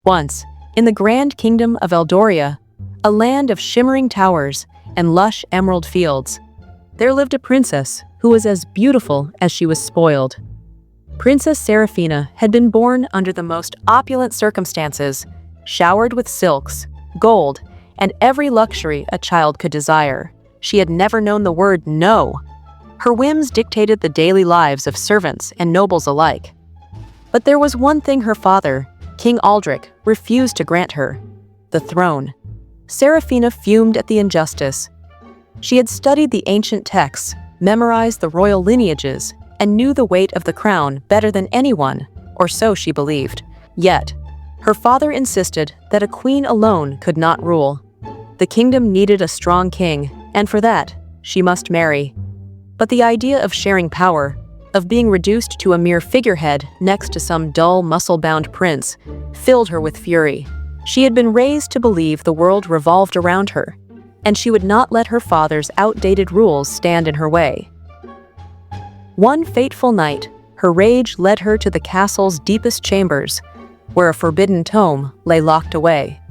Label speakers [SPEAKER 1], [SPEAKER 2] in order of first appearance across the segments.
[SPEAKER 1] Once, in the grand kingdom of Eldoria, a land of shimmering towers and lush emerald fields, there lived a princess who was as beautiful as she was spoiled. Princess Seraphina had been born under the most opulent circumstances, showered with silks, gold, and every luxury a child could desire. She had never known the word no. Her whims dictated the daily lives of servants and nobles alike. But there was one thing her father, King Aldrich, refused to grant her: the throne. Seraphina fumed at the injustice. She had studied the ancient texts, memorized the royal lineages, and knew the weight of the crown better than anyone, or so she believed. Yet, her father insisted that a queen alone could not rule. The kingdom needed a strong king, and for that, she must marry. But the idea of sharing power, of being reduced to a mere figurehead next to some dull, muscle-bound prince, filled her with fury. She had been raised to believe the world revolved around her, and she would not let her father's outdated rules stand in her way. One fateful night, her rage led her to the castle's deepest chambers, where a forbidden tome lay locked away.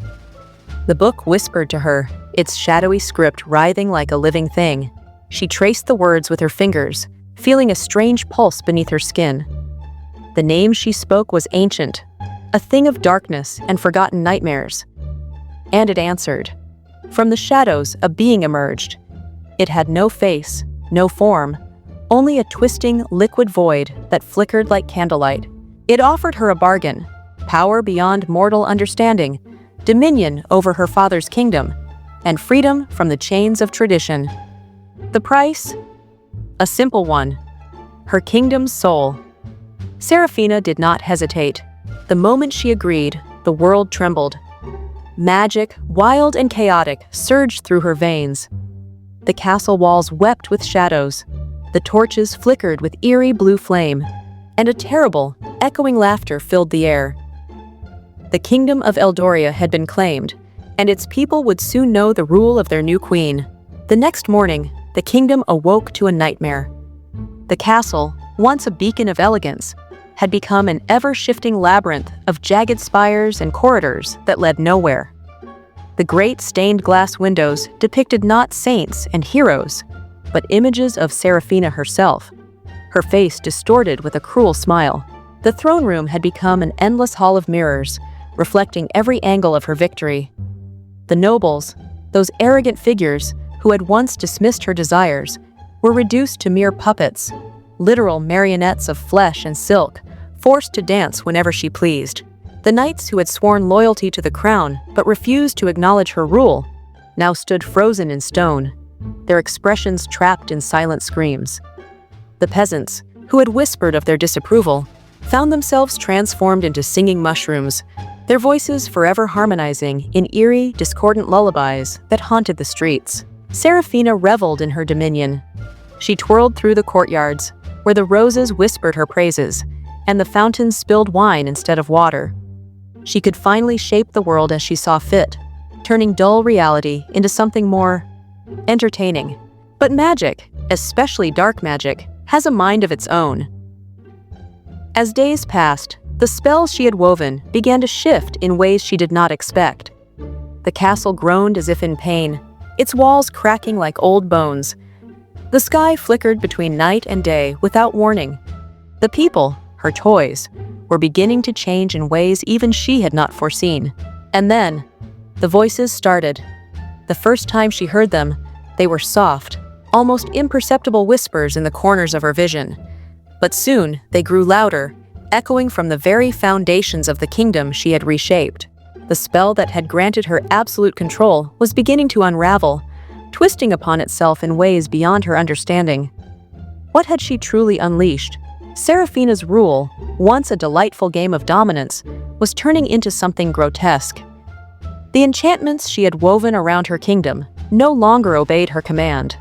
[SPEAKER 1] The book whispered to her, its shadowy script writhing like a living thing. She traced the words with her fingers, feeling a strange pulse beneath her skin. The name she spoke was ancient, a thing of darkness and forgotten nightmares. And it answered. From the shadows, a being emerged. It had no face, no form, only a twisting, liquid void that flickered like candlelight. It offered her a bargain: power beyond mortal understanding, dominion over her father's kingdom, and freedom from the chains of tradition. The price? A simple one: her kingdom's soul. Seraphina did not hesitate. The moment she agreed, the world trembled. Magic, wild and chaotic, surged through her veins. The castle walls wept with shadows. The torches flickered with eerie blue flame, and a terrible, echoing laughter filled the air. The kingdom of Eldoria had been claimed, and its people would soon know the rule of their new queen. The next morning, the kingdom awoke to a nightmare. The castle, once a beacon of elegance, had become an ever-shifting labyrinth of jagged spires and corridors that led nowhere. The great stained glass windows depicted not saints and heroes, but images of Seraphina herself, her face distorted with a cruel smile. The throne room had become an endless hall of mirrors, reflecting every angle of her victory. The nobles, those arrogant figures who had once dismissed her desires, were reduced to mere puppets, literal marionettes of flesh and silk, forced to dance whenever she pleased. The knights who had sworn loyalty to the crown but refused to acknowledge her rule now stood frozen in stone, their expressions trapped in silent screams. The peasants, who had whispered of their disapproval, found themselves transformed into singing mushrooms, their voices forever harmonizing in eerie, discordant lullabies that haunted the streets. Seraphina reveled in her dominion. She twirled through the courtyards, where the roses whispered her praises, and the fountains spilled wine instead of water. She could finally shape the world as she saw fit, turning dull reality into something more entertaining. But magic, especially dark magic, has a mind of its own. As days passed, the spells she had woven began to shift in ways she did not expect. The castle groaned as if in pain, its walls cracking like old bones. The sky flickered between night and day without warning. The people, her toys, were beginning to change in ways even she had not foreseen. And then, the voices started. The first time she heard them, they were soft, almost imperceptible whispers in the corners of her vision. But soon, they grew louder, echoing from the very foundations of the kingdom she had reshaped. The spell that had granted her absolute control was beginning to unravel, twisting upon itself in ways beyond her understanding. What had she truly unleashed? Seraphina's rule, once a delightful game of dominance, was turning into something grotesque. The enchantments she had woven around her kingdom no longer obeyed her command.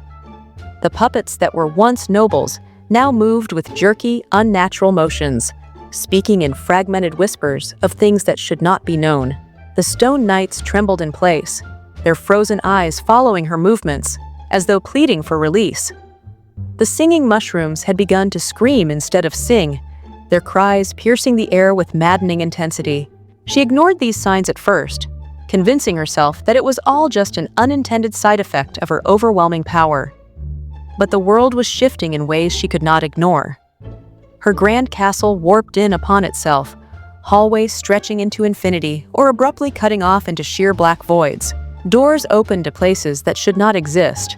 [SPEAKER 1] The puppets that were once nobles now moved with jerky, unnatural motions, speaking in fragmented whispers of things that should not be known. The stone knights trembled in place, their frozen eyes following her movements, as though pleading for release. The singing mushrooms had begun to scream instead of sing, their cries piercing the air with maddening intensity. She ignored these signs at first, convincing herself that it was all just an unintended side effect of her overwhelming power. But the world was shifting in ways she could not ignore. Her grand castle warped in upon itself, hallways stretching into infinity or abruptly cutting off into sheer black voids. Doors opened to places that should not exist.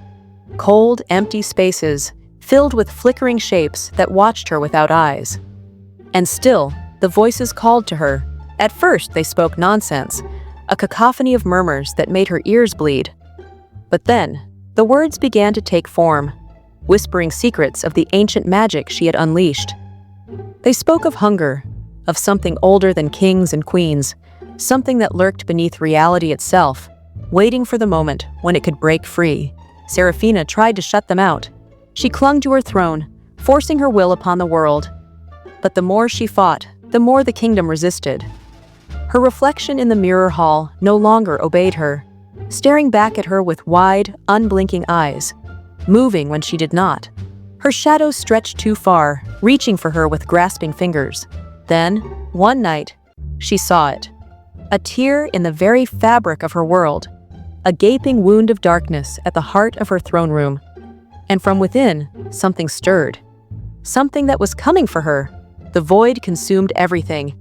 [SPEAKER 1] Cold, empty spaces, filled with flickering shapes that watched her without eyes. And still, the voices called to her. At first, they spoke nonsense, a cacophony of murmurs that made her ears bleed. But then, the words began to take form, whispering secrets of the ancient magic she had unleashed. They spoke of hunger, of something older than kings and queens, something that lurked beneath reality itself, waiting for the moment when it could break free. Seraphina tried to shut them out. She clung to her throne, forcing her will upon the world. But the more she fought, the more the kingdom resisted. Her reflection in the mirror hall no longer obeyed her, staring back at her with wide, unblinking eyes, moving when she did not. Her shadow stretched too far, reaching for her with grasping fingers. Then, one night, she saw it. A tear in the very fabric of her world, a gaping wound of darkness at the heart of her throne room. And from within, something stirred. Something that was coming for her. The void consumed everything.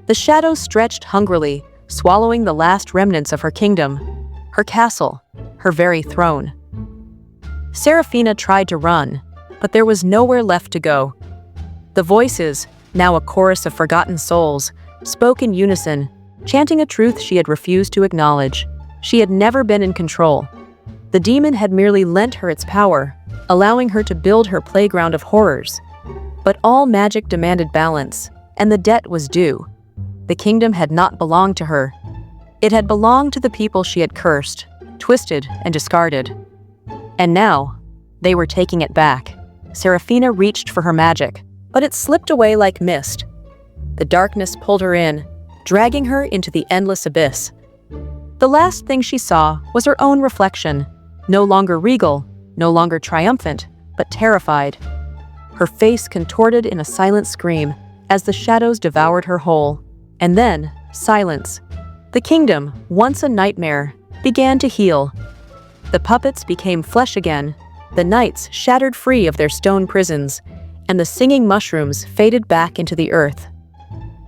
[SPEAKER 1] The shadows stretched hungrily, swallowing the last remnants of her kingdom, her castle, her very throne. Seraphina tried to run, but there was nowhere left to go. The voices, now a chorus of forgotten souls, spoke in unison, chanting a truth she had refused to acknowledge. She had never been in control. The demon had merely lent her its power, allowing her to build her playground of horrors. But all magic demanded balance, and the debt was due. The kingdom had not belonged to her. It had belonged to the people she had cursed, twisted, and discarded. And now, they were taking it back. Seraphina reached for her magic, but it slipped away like mist. The darkness pulled her in, dragging her into the endless abyss. The last thing she saw was her own reflection, no longer regal, no longer triumphant, but terrified. Her face contorted in a silent scream as the shadows devoured her whole. And then, silence. The kingdom, once a nightmare, began to heal. The puppets became flesh again, the knights shattered free of their stone prisons, and the singing mushrooms faded back into the earth.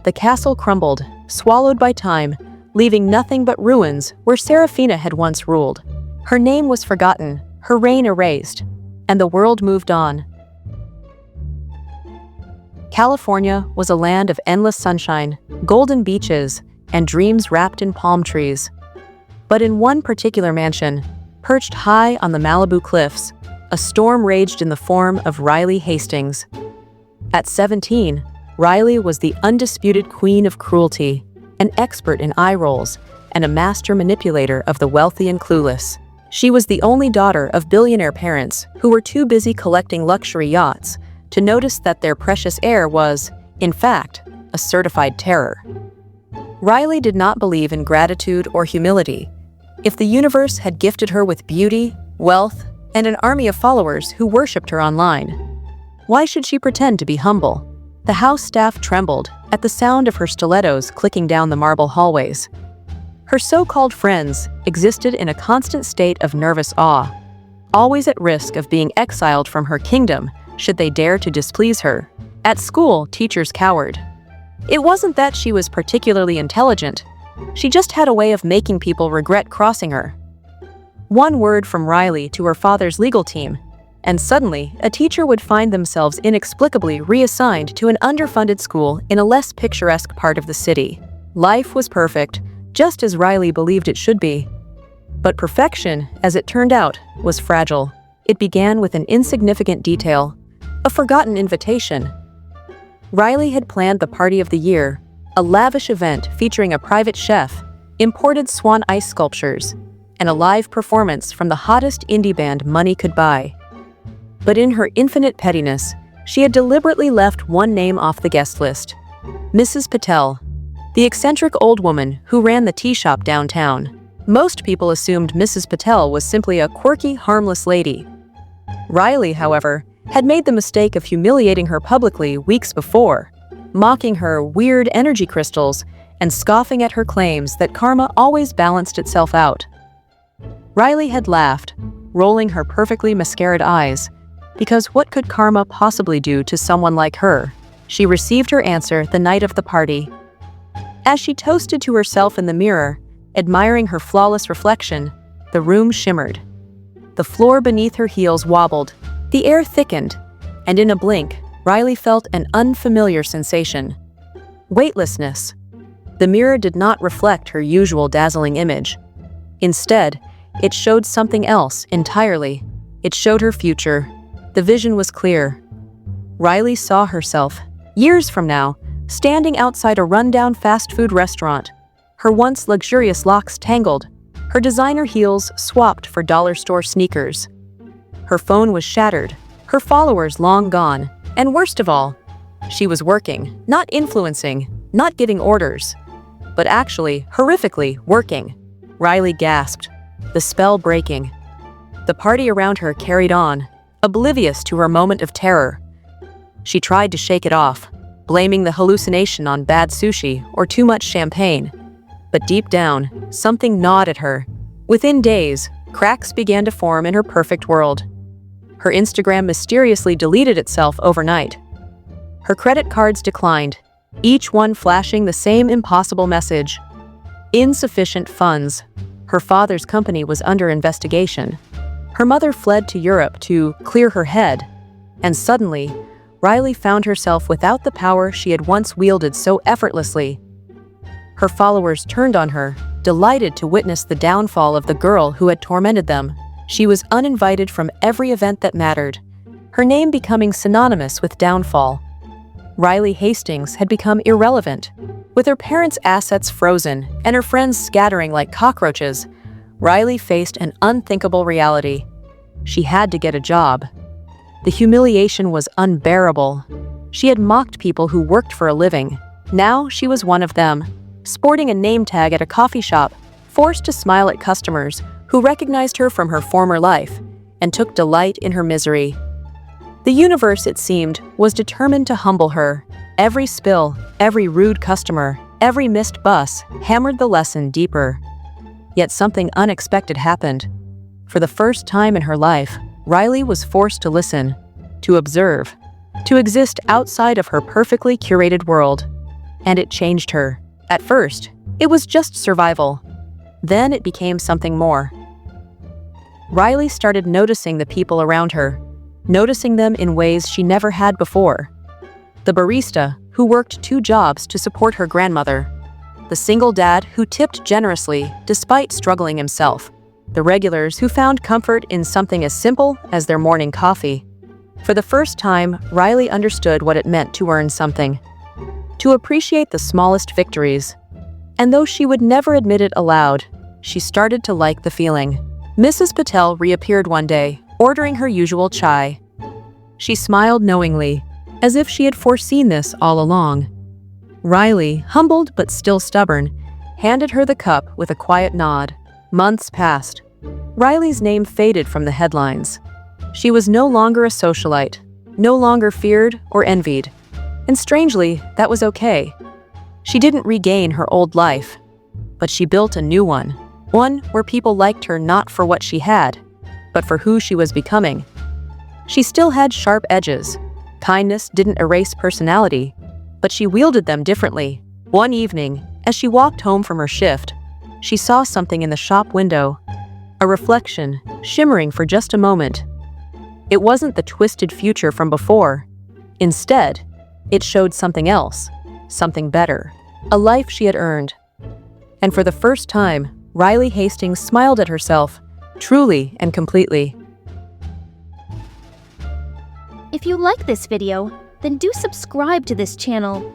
[SPEAKER 1] The castle crumbled, swallowed by time, leaving nothing but ruins where Seraphina had once ruled. Her name was forgotten, her reign erased, and the world moved on. California was a land of endless sunshine, golden beaches, and dreams wrapped in palm trees. But in one particular mansion, perched high on the Malibu cliffs, a storm raged in the form of Riley Hastings. At 17, Riley was the undisputed queen of cruelty, an expert in eye rolls, and a master manipulator of the wealthy and clueless. She was the only daughter of billionaire parents who were too busy collecting luxury yachts to notice that their precious heir was, in fact, a certified terror. Riley did not believe in gratitude or humility. If the universe had gifted her with beauty, wealth, and an army of followers who worshipped her online, why should she pretend to be humble? The house staff trembled at the sound of her stilettos clicking down the marble hallways. Her so-called friends existed in a constant state of nervous awe, always at risk of being exiled from her kingdom should they dare to displease her. At school, teachers cowered. It wasn't that she was particularly intelligent. She just had a way of making people regret crossing her. One word from Riley to her father's legal team, and suddenly a teacher would find themselves inexplicably reassigned to an underfunded school in a less picturesque part of the city. Life was perfect, just as Riley believed it should be. But perfection, as it turned out, was fragile. It began with an insignificant detail, a forgotten invitation. Riley had planned the party of the year, a lavish event featuring a private chef, imported swan ice sculptures, and a live performance from the hottest indie band money could buy. But in her infinite pettiness, she had deliberately left one name off the guest list: Mrs. Patel, the eccentric old woman who ran the tea shop downtown. Most people assumed Mrs. Patel was simply a quirky, harmless lady. Riley, however, had made the mistake of humiliating her publicly weeks before, mocking her weird energy crystals and scoffing at her claims that karma always balanced itself out. Riley had laughed, rolling her perfectly mascaraed eyes, because what could karma possibly do to someone like her? She received her answer the night of the party. As she toasted to herself in the mirror, admiring her flawless reflection, the room shimmered. The floor beneath her heels wobbled, the air thickened, and in a blink, Riley felt an unfamiliar sensation. Weightlessness. The mirror did not reflect her usual dazzling image. Instead, it showed something else entirely. It showed her future. The vision was clear. Riley saw herself, years from now, standing outside a rundown fast food restaurant, her once luxurious locks tangled, her designer heels swapped for dollar store sneakers. Her phone was shattered, her followers long gone, and worst of all, she was working, not influencing, not getting orders, but actually, horrifically, working. Riley gasped, the spell breaking. The party around her carried on, oblivious to her moment of terror. She tried to shake it off, blaming the hallucination on bad sushi or too much champagne. But deep down, something gnawed at her. Within days, cracks began to form in her perfect world. Her Instagram mysteriously deleted itself overnight. Her credit cards declined, each one flashing the same impossible message. Insufficient funds. Her father's company was under investigation. Her mother fled to Europe to clear her head. And suddenly, Riley found herself without the power she had once wielded so effortlessly. Her followers turned on her, delighted to witness the downfall of the girl who had tormented them. She was uninvited from every event that mattered, her name becoming synonymous with downfall. Riley Hastings had become irrelevant. With her parents' assets frozen and her friends scattering like cockroaches, Riley faced an unthinkable reality. She had to get a job. The humiliation was unbearable. She had mocked people who worked for a living. Now she was one of them, sporting a name tag at a coffee shop, forced to smile at customers who recognized her from her former life and took delight in her misery. The universe, it seemed, was determined to humble her. Every spill, every rude customer, every missed bus hammered the lesson deeper. Yet something unexpected happened. For the first time in her life, Riley was forced to listen, to observe, to exist outside of her perfectly curated world. And it changed her. At first, it was just survival. Then it became something more. Riley started noticing the people around her, noticing them in ways she never had before. The barista, who worked 2 jobs to support her grandmother. The single dad who tipped generously despite struggling himself. The regulars who found comfort in something as simple as their morning coffee. For the first time, Riley understood what it meant to earn something. To appreciate the smallest victories. And though she would never admit it aloud, she started to like the feeling. Mrs. Patel reappeared one day, ordering her usual chai. She smiled knowingly, as if she had foreseen this all along. Riley, humbled but still stubborn, handed her the cup with a quiet nod. Months passed. Riley's name faded from the headlines. She was no longer a socialite, no longer feared or envied. And strangely, that was okay. She didn't regain her old life, but she built a new one where people liked her not for what she had, but for who she was becoming. She still had sharp edges. Kindness didn't erase personality, but she wielded them differently. One evening, as she walked home from her shift, she saw something in the shop window, a reflection, shimmering for just a moment. It wasn't the twisted future from before. Instead, it showed something else, something better, a life she had earned. And for the first time, Riley Hastings smiled at herself, truly and completely.
[SPEAKER 2] If you like this video, then do subscribe to this channel.